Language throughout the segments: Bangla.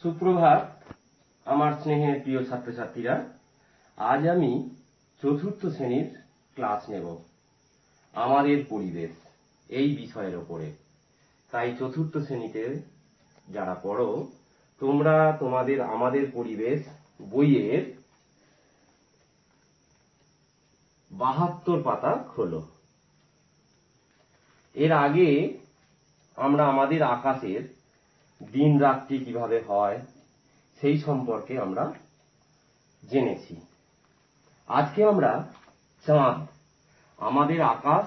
সুপ্রভাত আমার স্নেহের প্রিয় ছাত্রছাত্রীরা। আজ আমি চতুর্থ শ্রেণীর ক্লাস নেব আমাদের পরিবেশ এই বিষয়ের উপরে। তাই চতুর্থ শ্রেণীতে যারা পড়ো তোমরা তোমাদের আমাদের পরিবেশ বইয়ের 72 পাতা খোলো। এর আগে আমরা আমাদের আকাশের দিন রাত্রি কিভাবে হয় সেই সম্পর্কে আমরা জেনেছি। আজকে আমরা চাঁদ, আমাদের আকাশ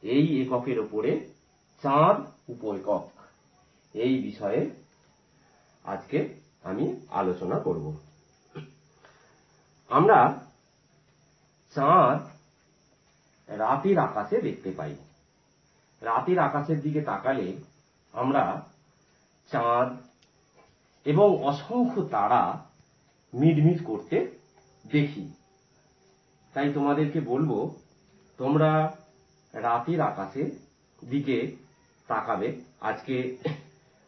এই এককের উপরে চাঁদ উপ-একক এই বিষয়ে আজকে আমি আলোচনা করব। আমরা চাঁদ রাতের আকাশে দেখতে পাই। রাতের আকাশের দিকে তাকালে আমরা চাঁদ এবং অসংখ্য তারা মিটমিট করতে দেখি। তাই তোমাদেরকে বলবো তোমরা রাতের আকাশের দিকে তাকাবে আজকে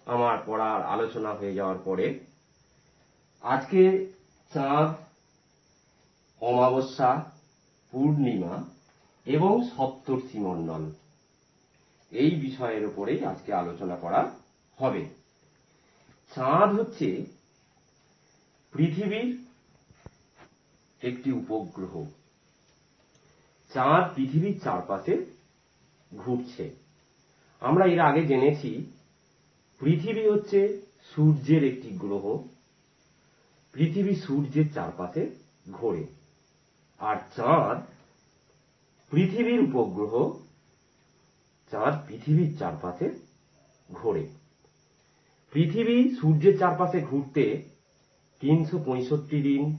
আমার পড়ার আলোচনা হয়ে যাওয়ার পরে। আজকে চাঁদ, অমাবস্যা, পূর্ণিমা এবং সপ্তর্ষিমণ্ডল এই বিষয়ের উপরেই আজকে আলোচনা করা হবে। চাঁদ হচ্ছে পৃথিবীর একটি উপগ্রহ। চাঁদ পৃথিবীর চারপাশে ঘুরছে। আমরা এর আগে জেনেছি পৃথিবী হচ্ছে সূর্যের একটি গ্রহ। পৃথিবী সূর্যের চারপাশে ঘোরে। আর চাঁদ পৃথিবীর উপগ্রহ। চাঁদ পৃথিবীর চারপাশে ঘোরে। পৃথিবী সূর্যের চারপাশে ঘুরতে 365 দিন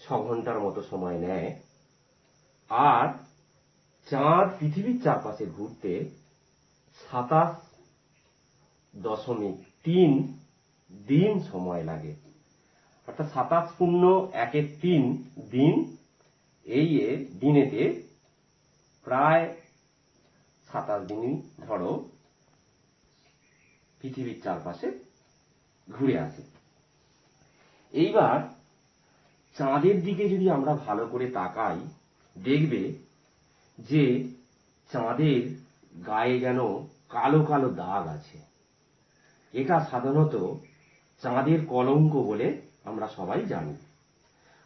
6 ঘন্টার মতো সময় নেয়। আর চাঁদ পৃথিবীর চারপাশে ঘুরতে 27.3 দিন সময় লাগে। অর্থাৎ 27×1-3 দিন। এই দিনেতে প্রায় 27 দিনই ধরো পৃথিবীর চারপাশে ঘুরে আসে। এইবার চাঁদের দিকে যদি আমরা ভালো করে তাকাই দেখবে যে চাঁদের গায়ে যেন কালো কালো দাগ আছে। এটা সাধারণত চাঁদের কলঙ্ক বলে আমরা সবাই জানি।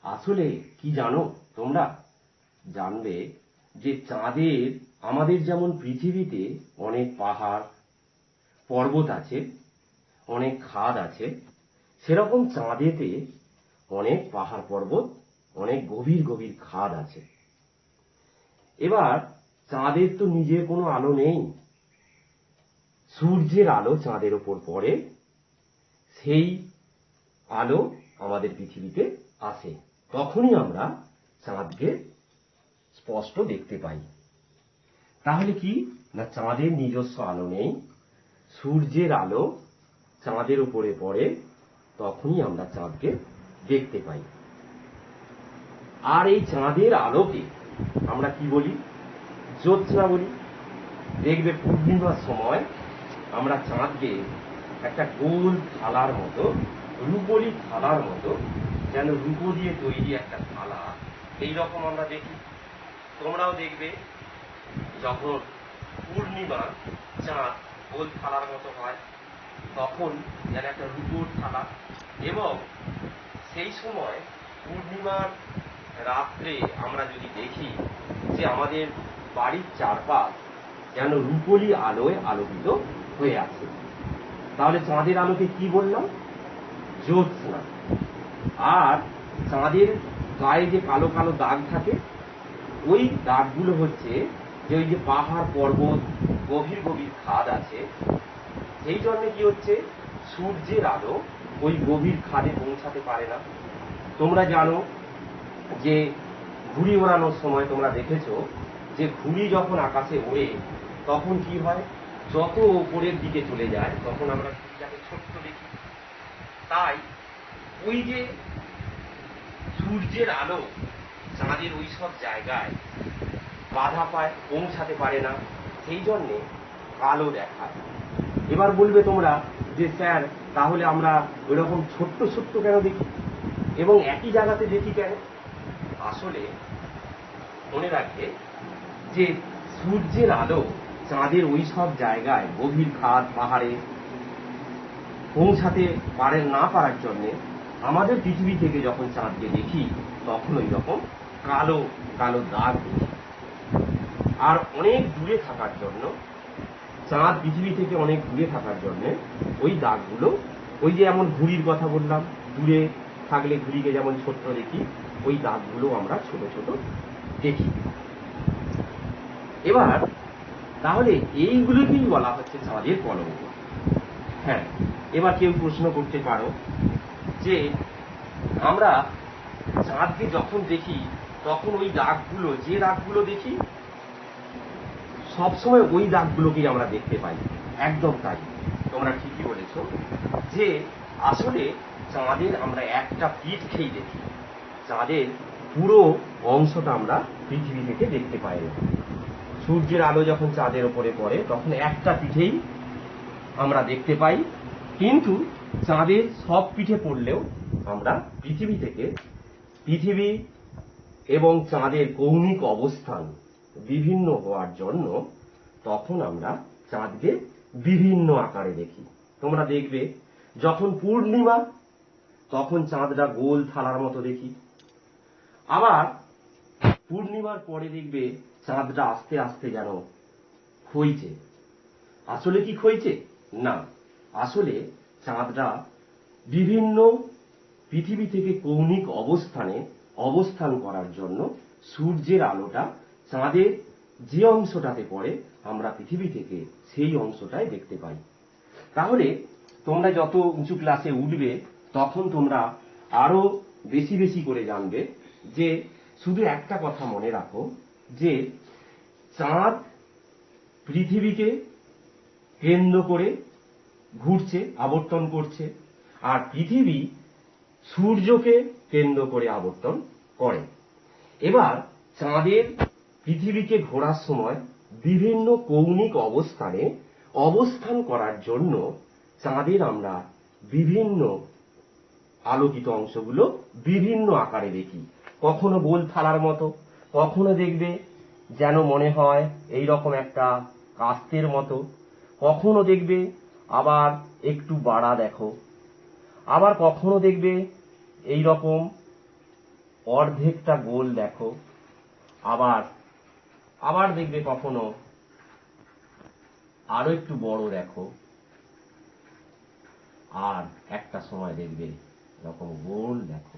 আসলে কি জানো তোমরা? জানবে যে চাঁদের আমাদের যেমন পৃথিবীতে অনেক পাহাড় পর্বত আছে, অনেক খাদ আছে, সেরকম চাঁদেতে অনেক পাহাড় পর্বত, অনেক গভীর গভীর খাদ আছে। এবার চাঁদের তো নিজের কোনো আলো নেই। সূর্যের আলো চাঁদের উপর পড়ে, সেই আলো আমাদের পৃথিবীতে আসে। তখনই আমরা চাঁদকে স্পষ্ট দেখতে পাই। তাহলে কি না, চাঁদের নিজস্ব আলো নেই, সূর্যের আলো চাঁদের উপরে পড়ে, তখনই আমরা চাঁদকে দেখতে পাই। আর এই চাঁদের আলোকে আমরা কি বলি? জ্যোৎস্না বলি। দেখবে পূর্ণিমার সময় আমরা চাঁদকে একটা গোল থালার মতো, রূপোলি থালার মতো, যেন রূপো দিয়ে তৈরি একটা থালা, এইরকম আমরা দেখি। তোমরাও দেখবে যখন পূর্ণিমা চাঁদ গোল থালার মতো হয় তখন যেন একটা রূপোর থালা। এবং সেই সময় পূর্ণিমার রাত্রে আমরা যদি দেখি যে আমাদের বাড়ির চারপাশ যেন রূপোলি আলোয় আলোকিত হয়ে আছে। তাহলে চাঁদের আলোকে কি বললাম? জ্যোৎস্না। আর চাঁদের গায়ে যে কালো কালো দাগ থাকে, ওই দাগগুলো হচ্ছে যে ওই যে পাহাড় পর্বত, গভীর গভীর খাদ আছে, সেই জন্য কি হচ্ছে, সূর্যের আলো ওই গভীর খাদে পৌঁছাতে পারে না। তোমরা জানো যে ঘুড়ি ওড়ানোর সময় তোমরা দেখেছো যে ঘুড়ি যখন আকাশে ওড়ে তখন কি হয়, যত উপরের দিকে চলে যায় তখন আমরা ঘুড়িটাকে ছোট্ট দেখি। তাই ওই যে সূর্যের আলো চাঁদের ওই সব জায়গায় বাধা পায়, পৌঁছাতে পারে না, সেই জন্যে কালো দেখায়। এবার বলবে তোমরা যে স্যার তাহলে আমরা ওইরকম ছোট্ট ছোট্ট কেন দেখি এবং একই জায়গাতে দেখি কেন? আসলে মনে রাখবে যে সূর্যের আলো চাঁদের ওই সব জায়গায় গভীর খাদ পাহাড়ে পৌঁছাতে না পারার জন্যে আমাদের পৃথিবী থেকে যখন চাঁদকে দেখি তখন ওই রকম কালো কালো দাগ দেখি। আর অনেক দূরে থাকার জন্য, চাঁদ পৃথিবী থেকে অনেক দূরে থাকার জন্য ওই দাগগুলো, ওই যে এমন ঘুড়ির কথা বললাম, দূরে থাকলে ঘুড়িকে যেমন ছোট্ট দেখি, ওই দাগগুলো আমরা ছোট ছোট দেখি। এবার তাহলে এইগুলোকেই বলা হচ্ছে চাঁদের কলঙ্ক। হ্যাঁ, এবার কেউ প্রশ্ন করতে পারো যে আমরা চাঁদকে যখন দেখি তখন ওই দাগগুলো, যে দাগগুলো দেখি সবসময় ওই দাগগুলোকেই আমরা দেখতে পাই। একদম তাই, তোমরা ঠিকই বলেছ যে আসলে চাঁদের আমরা একটা পিঠ খেয়ে দেখি, চাঁদের পুরো অংশটা আমরা পৃথিবী থেকে দেখতে পাই না। সূর্যের আলো যখন চাঁদের ওপরে পড়ে তখন একটা পিঠেই আমরা দেখতে পাই, কিন্তু চাঁদের সব পিঠে পড়লেও আমরা পৃথিবী এবং চাঁদের কৌণিক অবস্থান বিভিন্ন হওয়ার জন্য তখন আমরা চাঁদকে বিভিন্ন আকারে দেখি। তোমরা দেখবে যখন পূর্ণিমা তখন চাঁদটা গোল থালার মতো দেখি, আবার পূর্ণিমার পরে দেখবে চাঁদটা আস্তে আস্তে যেন ক্ষইছে। আসলে কি ক্ষইছে? না, আসলে চাঁদটা বিভিন্ন পৃথিবী থেকে কৌণিক অবস্থানে অবস্থান করার জন্য সূর্যের আলোটা চাঁদের যে অংশটাতে পড়ে আমরা পৃথিবী থেকে সেই অংশটাই দেখতে পাই। তাহলে তোমরা যত উঁচু ক্লাসে উঠবে তখন তোমরা আরো বেশি বেশি করে জানবে যে শুধু একটা কথা মনে রাখো যে চাঁদ পৃথিবীকে কেন্দ্র করে ঘুরছে, আবর্তন করছে, আর পৃথিবী সূর্যকে কেন্দ্র করে আবর্তন করে। এবার চাঁদের পৃথিবীকে ঘোরার সময় বিভিন্ন কৌণিক অবস্থানে অবস্থান করার জন্য চাঁদের আমরা বিভিন্ন আলোকিত অংশগুলো বিভিন্ন আকারে দেখি। কখনো গোল থালার মতো, কখনো দেখবে যেন মনে হয় এইরকম একটা কাস্তের মতো, কখনো দেখবে আবার একটু বাড়া দেখো, আবার কখনো দেখবে এইরকম অর্ধেকটা গোল দেখো, আবার দেখবে কখনো আরো একটু বড় দেখো, আর একটা সময় দেখবে এরকম গোল দেখো।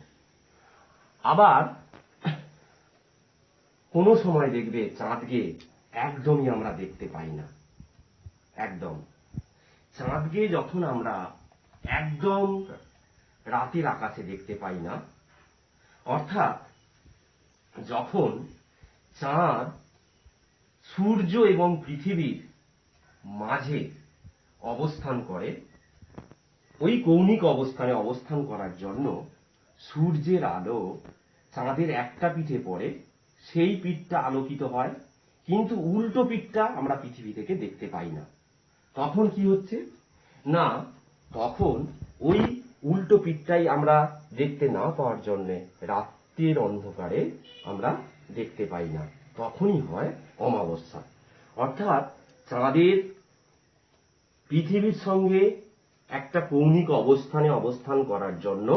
আবার কোনো সময় দেখবে চাঁদকে একদমই আমরা দেখতে পাই না। একদম চাঁদকে যখন আমরা একদম রাতের আকাশে দেখতে পাই না, অর্থাৎ যখন চাঁদ সূর্য এবং পৃথিবীর মাঝে অবস্থান করে, ওই কৌণিক অবস্থানে অবস্থান করার জন্য সূর্যের আলো চাঁদের একটা পিঠে পড়ে, সেই পিঠটা আলোকিত হয়, কিন্তু উল্টো পিঠটা আমরা পৃথিবী থেকে দেখতে পাই না। তখন কি হচ্ছে না, তখন ওই উল্টো পিঠটাই আমরা দেখতে না পাওয়ার জন্য রাত্রির অন্ধকারে আমরা দেখতে পাই না, তখনই হয় অমাবস্যা। অর্থাৎ চাঁদের পৃথিবীর সঙ্গে একটা কৌণিক অবস্থানে অবস্থান করার জন্য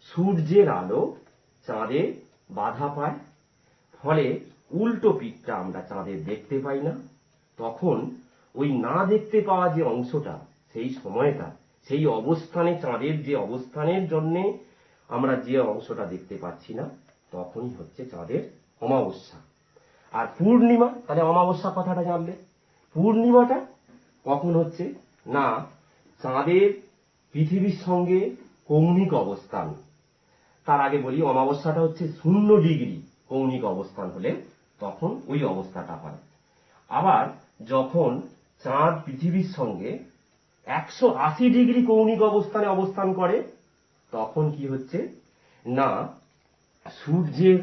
সূর্যের আলো চাঁদে বাধা পায়, ফলে উল্টো পিঠটা আমরা চাঁদের দেখতে পাই না। তখন ওই না দেখতে পাওয়া যে অংশটা, সেই সময়টা, সেই অবস্থানে, চাঁদের যে অবস্থানের জন্যে আমরা যে অংশটা দেখতে পাচ্ছি না, তখনই হচ্ছে চাঁদের অমাবস্যা। আর পূর্ণিমা, তাহলে অমাবস্যা কথাটা জানলে, পূর্ণিমাটা কখন হচ্ছে না, চাঁদের পৃথিবীর সঙ্গে কৌণিক অবস্থান। তার আগে বলি, অমাবস্যাটা হচ্ছে 0° কৌণিক অবস্থান হলে তখন ওই অবস্থাটা হয়। আবার যখন চাঁদ পৃথিবীর সঙ্গে 180° কৌণিক অবস্থানে অবস্থান করে, তখন কি হচ্ছে না, সূর্যের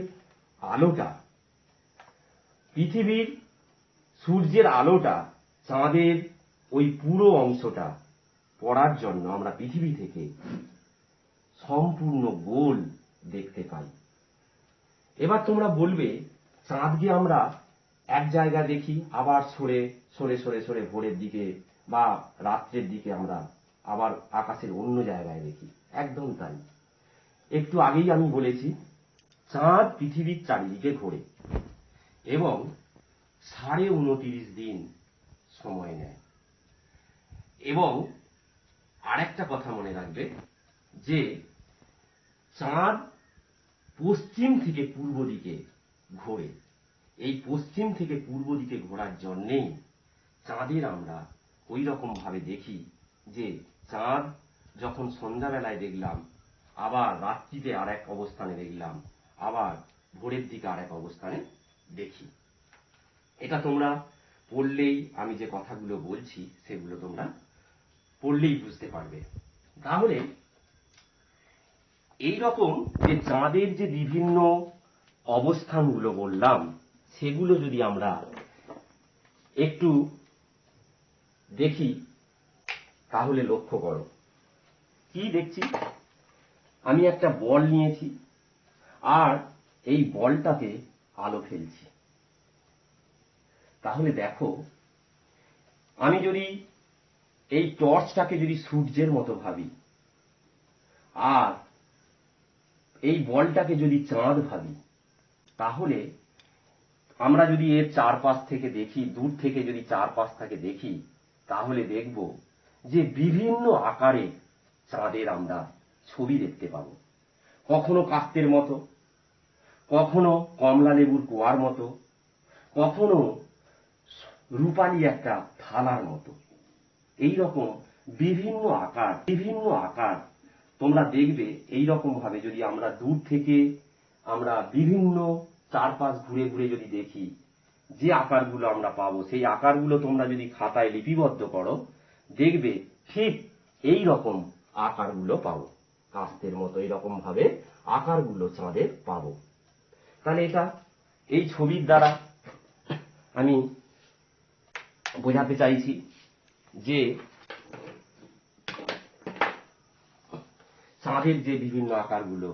আলোটা চাঁদের ওই পুরো অংশটা পড়ার জন্য আমরা পৃথিবী থেকে সম্পূর্ণ গোল দেখতে পাই। এবার তোমরা বলবে, চাঁদকে আমরা এক জায়গায় দেখি, আবার সরে সরে সরে সরে ভোরের দিকে বা রাত্রের দিকে আমরা আবার আকাশের অন্য জায়গায় দেখি। একদম তাই। একটু আগেই আমি বলেছি, চাঁদ পৃথিবীর চারিদিকে ঘোরে এবং 29.5 দিন সময় নেয়। এবং আরেকটা কথা মনে রাখবে যে চাঁদ পশ্চিম থেকে পূর্ব দিকে ঘোরে। এই পশ্চিম থেকে পূর্ব দিকে ঘোরার জন্যেই চাঁদের আমরা ওই রকম ভাবে দেখি যে চাঁদ যখন সন্ধ্যাবেলায় দেখলাম, আবার রাত্রিতে আর এক অবস্থানে দেখলাম, আবার ভোরের দিকে আর এক অবস্থানে দেখি। এটা তোমরা পড়লেই, আমি যে কথাগুলো বলছি সেগুলো তোমরা পড়লেই বুঝতে পারবে। তাহলে এই রকম যে চাঁদের যে বিভিন্ন অবস্থানগুলো বললাম, সেগুলো যদি আমরা একটু দেখি তাহলে লক্ষ্য করো। কি দেখছি? আমি একটা বল নিয়েছি আর এই বলটাতে আলো ফেলছি। তাহলে দেখো, আমি যদি এই টর্চটাকে যদি সূর্যের মতো ভাবি আর এই বলটাকে যদি চাঁদ ভাবি, তাহলে আমরা যদি এর চারপাশ থেকে দেখি, দূর থেকে যদি চারপাশ থেকে দেখি, তাহলে দেখব যে বিভিন্ন আকারে চাঁদের আমরা ছবি দেখতে পাবো। কখনো কাস্তের মতো, কখনো কমলা লেবুর কোয়ার মতো, কখনো রূপালী একটা থালার মতো। এই রকম বিভিন্ন আকার তোমরা দেখবে। এই রকম ভাবে যদি আমরা দূর থেকে আমরা বিভিন্ন চারপাশ ঘুরে ঘুরে যদি দেখি, যে আকারগুলো আমরা পাবো, সেই আকারগুলো তোমরা যদি খাতায় লিপিবদ্ধ করো, দেখবে ঠিক এই রকম আকারগুলো পাবো। কাস্তের মতো এইরকম ভাবে আকারগুলো চাঁদের পাবো। তাহলে এটা এই ছবির দ্বারা আমি বোঝাতে চাইছি যে চাঁদের যে বিভিন্ন আকারগুলো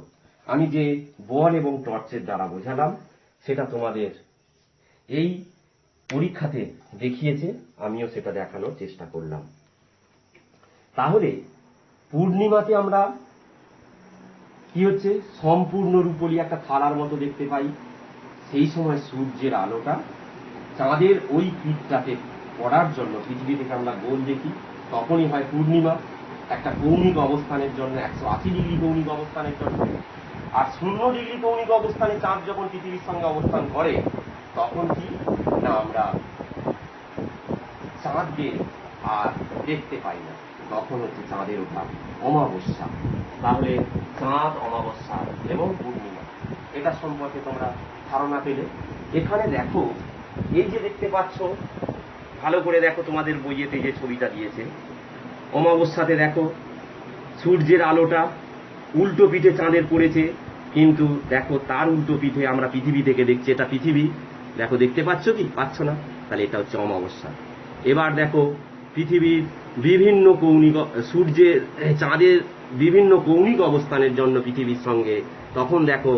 আমি যে বল এবং টর্চের দ্বারা বোঝালাম, সেটা তোমাদের এই পরীক্ষাতে দেখিয়েছে, আমিও সেটা দেখানোর চেষ্টা করলাম। তাহলে পূর্ণিমাতে আমরা কি হচ্ছে, সম্পূর্ণ রূপলি একটা থালার মতো দেখতে পাই। সেই সময় সূর্যের আলোটা চাঁদের ওই পিঠটাতে পড়ার জন্য পৃথিবী থেকে আমরা গোল দেখি, তখনই হয় পূর্ণিমা। একটা কৌণিক অবস্থানের জন্য, 180 ডিগ্রি কৌণিক অবস্থানের জন্য। আর 0 ডিগ্রি কৌণিক অবস্থানে চাঁদ যখন পৃথিবীর সঙ্গে অবস্থান করে, তখন কি না আমরা চাঁদকে আর দেখতে পাই না, তখন হচ্ছে চাঁদের ওঠা অমাবস্যা। তাহলে চাঁদ, অমাবস্যা এবং পূর্ণিমা, এটা সম্পর্কে তোমরা ধারণা পেলে। এখানে দেখো, এই যে দেখতে পাচ্ছ, ভালো করে দেখো, তোমাদের বইয়েতে যে ছবিটা দিয়েছে, অমাবস্যাতে দেখো সূর্যের আলোটা উল্টো পিঠে চাঁদের পড়েছে, কিন্তু দেখো তার উল্টো পিঠে আমরা পৃথিবী থেকে দেখছি। এটা পৃথিবী, দেখো, দেখতে পাচ্ছ কি পাচ্ছ না? তাহলে এটা হচ্ছে অমাবস্যা। এবার দেখো পৃথিবীর বিভিন্ন কৌণিক, সূর্যের চাঁদের বিভিন্ন কৌণিক অবস্থানের জন্য পৃথিবীর সঙ্গে, তখন দেখো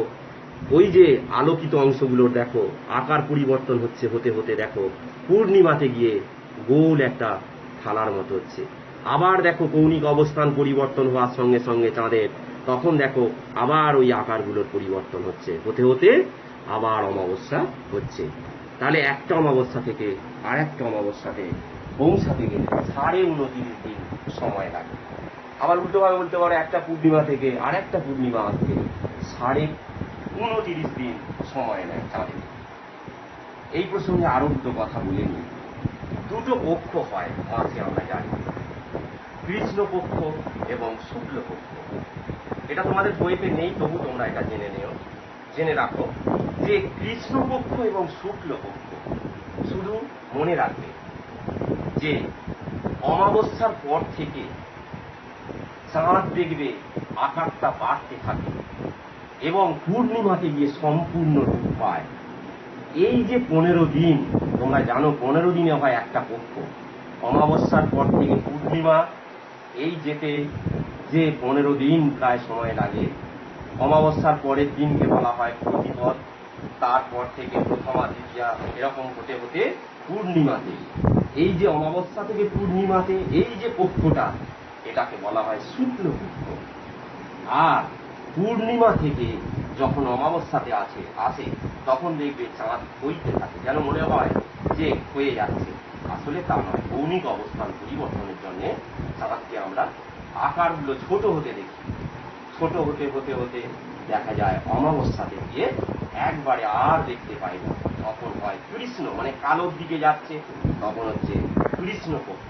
ওই যে আলোকিত অংশগুলোর দেখো আকার পরিবর্তন হচ্ছে, হতে হতে দেখো পূর্ণিমাতে গিয়ে গোল একটা থালার মতো হচ্ছে। আবার দেখো কৌণিক অবস্থান পরিবর্তন হওয়ার সঙ্গে সঙ্গে চাঁদের, তখন দেখো আবার ওই আকারগুলোর পরিবর্তন হচ্ছে, হতে হতে আবার অমাবস্যা হচ্ছে। তাহলে একটা অমাবস্যা থেকে আর একটা অমাবস্যাতে পৌঁছাতে গেলে 29.5 দিন সময় লাগে। আবার উল্টোভাবে বলতে পারো, একটা পূর্ণিমা থেকে আর একটা পূর্ণিমা আসতে 29.5 দিন সময় নেয় চাঁদের। এই প্রসঙ্গে আরো দুটো কথা বলে নিই। দুটো পক্ষ হয় মাঝে, আমরা জানি, কৃষ্ণপক্ষ এবং শুক্লপক্ষ। এটা তোমাদের বইতে নেই, তবু তোমরা এটা জেনে রাখো যে কৃষ্ণপক্ষ এবং শুক্লপক্ষ। শুধু মনে রাখবে যে অমাবস্যার পর থেকে চাঁদ দেখবে আকারটা বাড়তে থাকে এবং পূর্ণিমাতে গিয়ে সম্পূর্ণ রূপ পায়। এই যে 15 দিন, তোমরা জানো 15 দিনে হয় একটা পক্ষ। অমাবস্যার পর থেকে পূর্ণিমা, এই যেতে যে 15 দিন প্রায় সময় লাগে, অমাবস্যার পরের দিনকে বলা হয় প্রতিপদ, তারপর থেকে প্রথমা দ্বিতীয়া, এরকম হতে হতে পূর্ণিমাতে, এই যে অমাবস্যা থেকে পূর্ণিমাতে এই যে পক্ষটা, এটাকে বলা হয় শুক্লপক্ষ। আর পূর্ণিমা থেকে যখন অমাবস্যাতে আসে তখন দেখবে চাঁদ হইতে থাকে, যেন মনে হয় যে হয়ে যাচ্ছে, আসলে তা নয়। কৌণিক অবস্থান পরিবর্তনের জন্য চাঁদকে আমরা আকারগুলো ছোট হতে দেখি, ছোট হতে হতে হতে দেখা যায় অমাবস্যাতে গিয়ে একবারে আর দেখতে পাই না, তখন হয় কৃষ্ণ, মানে কালোর দিকে যাচ্ছে, তখন হচ্ছে কৃষ্ণ পক্ষ।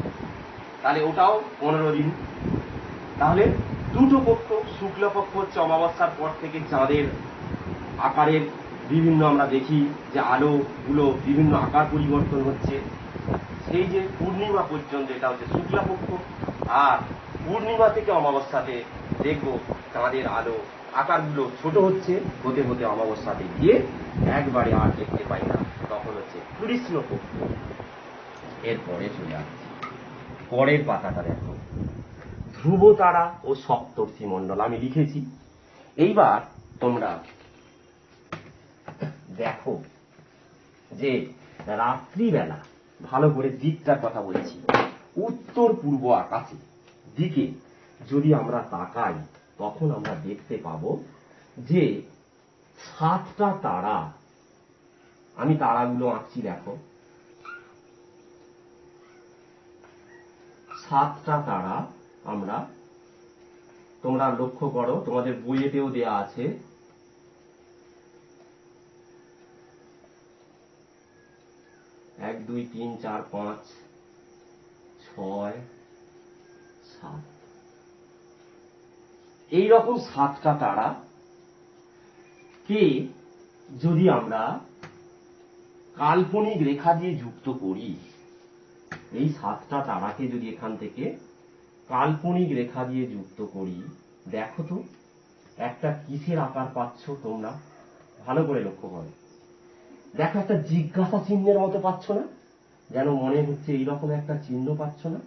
তাহলে ওটাও 15 দিন। তাহলে দুটো পক্ষ, শুক্লপক্ষ হচ্ছে অমাবস্যার পর থেকে চাঁদের আকারের বিভিন্ন আমরা দেখি যে আলোগুলো বিভিন্ন আকার পরিবর্তন হচ্ছে, সেই যে পূর্ণিমা পর্যন্ত এটা হচ্ছে শুক্লপক্ষ। আর পূর্ণিমা থেকে অমাবস্যাতে দেখব চাঁদের আলো আকারগুলো ছোট হচ্ছে, হতে হতে অমাবস্যাতে গিয়ে একবারে আর দেখতে পাই না, তখন হচ্ছে কৃষ্ণপক্ষ। এরপরে চলে আসছি পরের পাতাটা, দেখো ধ্রুব তারা ও সপ্তর্ষি মণ্ডল আমি লিখেছি। এইবার তোমরা দেখো যে রাত্রিবেলা, ভালো করে দিকটার কথা বলছি, উত্তর পূর্ব আকাশে দিকে যদি আমরা তাকাই, তখন আমরা দেখতে পাবো যে 7টা তারা, আমি তারাগুলো আঁকছি, দেখো 7টা তারা আমরা, তোমরা লক্ষ্য করো, তোমাদের বইয়েতেও দেয়া আছে। 1 2 3 4 5 6 7, এইরকম 7টা তারা কে যদি আমরা কাল্পনিক রেখা দিয়ে যুক্ত করি, এই 7টা তারাকে যদি এখান থেকে কাল্পনিক রেখা দিয়ে যুক্ত করি, দেখো তো একটা কিসের আকার পাচ্ছ তোমরা, ভালো করে লক্ষ্য করো। দেখো একটা জিজ্ঞাসা চিহ্নের মতো পাচ্ছ না, যেন মনে হচ্ছে এইরকম একটা চিহ্ন পাচ্ছ না?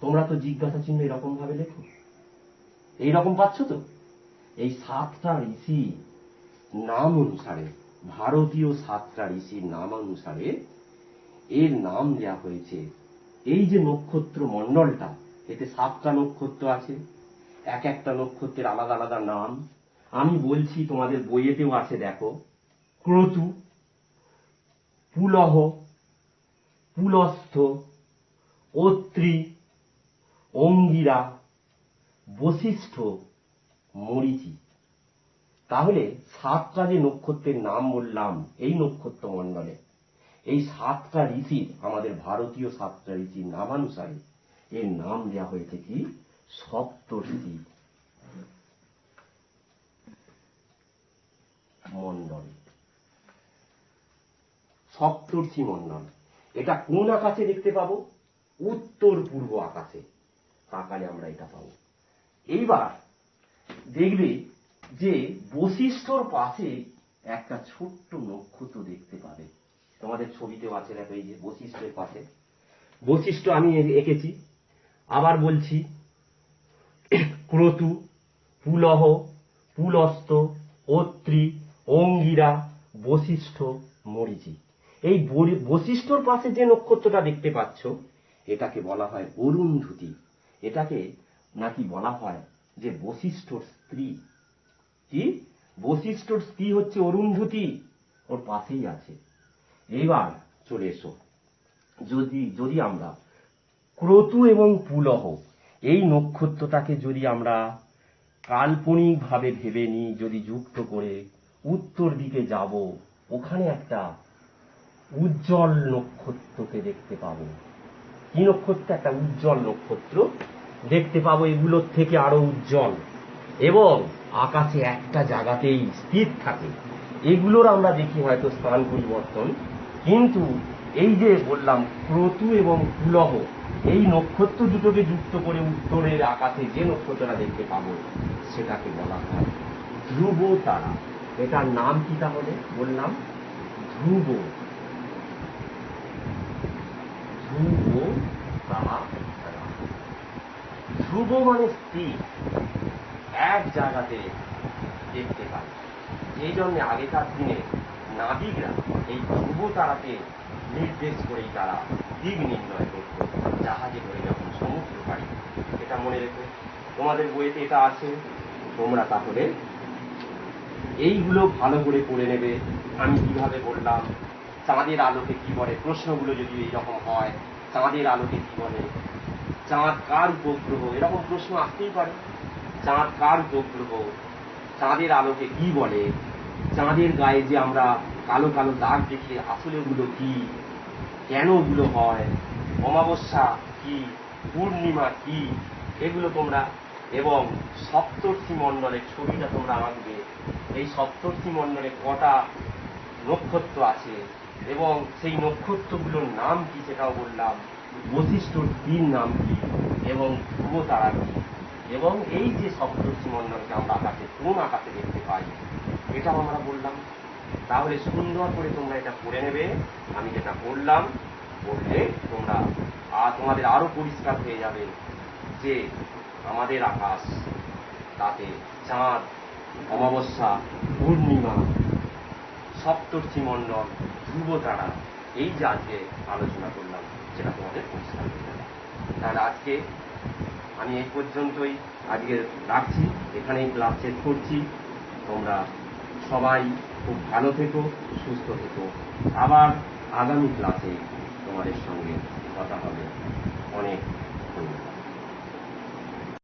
তোমরা তো জিজ্ঞাসা চিহ্ন এরকম ভাবে লেখো, এইরকম পাচ্ছ তো? এই 7টা ঋষি নাম অনুসারে, ভারতীয় 7টা ঋষির নাম অনুসারে এর নাম দেয়া হয়েছে। এই যে নক্ষত্র মণ্ডলটা, এতে 7টা নক্ষত্র আছে, এক একটা নক্ষত্রের আলাদা আলাদা নাম আমি বলছি, তোমাদের বইয়েতেও আছে, দেখো ক্রতু, পুলহ, পুলস্থ, অত্রি, অঙ্গিরা, বশিষ্ঠ, মরীচি। তাহলে 7টা যে নক্ষত্রের নাম বললাম এই নক্ষত্র মণ্ডলে, এই 7টা ঋষির, আমাদের ভারতীয় 7টা ঋষির নামানুসারে এর নাম দেওয়া হয়েছে কি সপ্তর্ষি মণ্ডল। সপ্তর্ষি মণ্ডল এটা কোন আকাশে দেখতে পাবো? উত্তর পূর্ব আকাশে তাকালে আমরা এটা পাবো। এইবার দেখবে যে বশিষ্ঠর পাশে একটা ছোট্ট নক্ষত্র দেখতে পাবে, তোমাদের ছবিতেও আছে, দেখো এই যে বশিষ্ঠের পাশে, বশিষ্ঠ আমি এঁকেছি। আবার বলছি, ক্রতু, পুলহ, পুলস্ত, অত্রি, অঙ্গিরা, বশিষ্ঠ, মরীচি। এই বশিষ্ঠর পাশে যে নক্ষত্রটা দেখতে পাচ্ছ, এটাকে বলা হয় অরুন্ধতী। এটাকে নাকি বলা হয় যে বশিষ্ঠর স্ত্রী। কি? বশিষ্ঠর স্ত্রী হচ্ছে অরুন্ধতী, ওর পাশেই আছে। এইবার চলে এসো, যদি আমরা ক্রতু এবং পুলহ এই নক্ষত্রটাকে যদি আমরা কাল্পনিক ভাবে ভেবে নিই, যদি যুক্ত করে উত্তর দিকে যাব, ওখানে একটা উজ্জ্বল নক্ষত্রকে দেখতে পাবো। কি নক্ষত্র? একটা উজ্জ্বল নক্ষত্র দেখতে পাবো, এগুলোর থেকে আরো উজ্জ্বল, এবং আকাশে একটা জায়গাতেই স্থির থাকে। এগুলোর আমরা দেখি হয়তো স্থান পরিবর্তন, কিন্তু এই যে বললাম ক্রতু এবং পুলহ, এই নক্ষত্র দুটোকে যুক্ত করে উত্তরের আকাশে যে নক্ষত্রটা দেখতে পাবো, সেটাকে বলা হয় ধ্রুব তারা। এটার নাম কি তাহলে? বললাম ধ্রুব, ধ্রুব তারা। ধ্রুব মানে স্থির এক জায়গাতে দেখতে পাই। এই জন্য আগেকার দিনে নাবিকরা এই ধ্রুব তারাকে নির্দেশ করেই তারা দিক নির্ণয় করত জাহাজে করে যখন সমুদ্র পাড়ি। এটা মনে রেখো, তোমাদের বইতে এটা আছে, তোমরা তাহলে এইগুলো ভালো করে পড়ে নেবে। আমি কিভাবে বললাম, চাঁদের আলোকে কি বলে, প্রশ্নগুলো যদি এইরকম হয়, চাঁদের আলোকে কি বলে, চাঁদ কার উপগ্রহ, এরকম প্রশ্ন আসতেই পারে। চাঁদ কার উপগ্রহ, চাঁদের আলোকে কি বলে, চাঁদের গায়ে যে আমরা কালো কালো দাগ দেখি আসলে ওগুলো কি, কেন ওগুলো হয়, অমাবস্যা কি, পূর্ণিমা কি, এগুলো তোমরা, এবং সপ্তর্ষি মণ্ডলের ছবিটা তোমরা আঁকবে। এই সপ্তর্ষি মণ্ডলে কটা নক্ষত্র আছে এবং সেই নক্ষত্রগুলোর নাম কি সেটাও বললাম, বৈশিষ্ট্যর তিন নাম কি এবং ধ্রুব তারা কি, এবং এই যে সপ্তর্ষি মণ্ডলকে আমরা আকাশে কোন আকাশে দেখতে পাই এটাও আমরা বললাম। তাহলে সুন্দর করে তোমরা এটা পড়ে নেবে। আমি যেটা বললাম বললে তোমরা তোমাদের আরো পরিষ্কার হয়ে যাবে যে আমাদের আকাশ, তাতে চাঁদ, অমাবস্যা, পূর্ণিমা, সপ্তর্ষি মণ্ডল, ধ্রুব তারা, এই যে আজকে আলোচনা করলাম সেটা তোমাদের পরিষ্কার হয়ে যাবে। তাহলে আজকে আমি এই পর্যন্তই আজকে রাখছি, এখানেই ক্লাস শেষ করছি। তোমরা সবাই খুব ভালো থেকো, সুস্থ থেকো। আবার আগামী ক্লাসে তোমাদের সঙ্গে কথা হবে। অনেক ধন্যবাদ।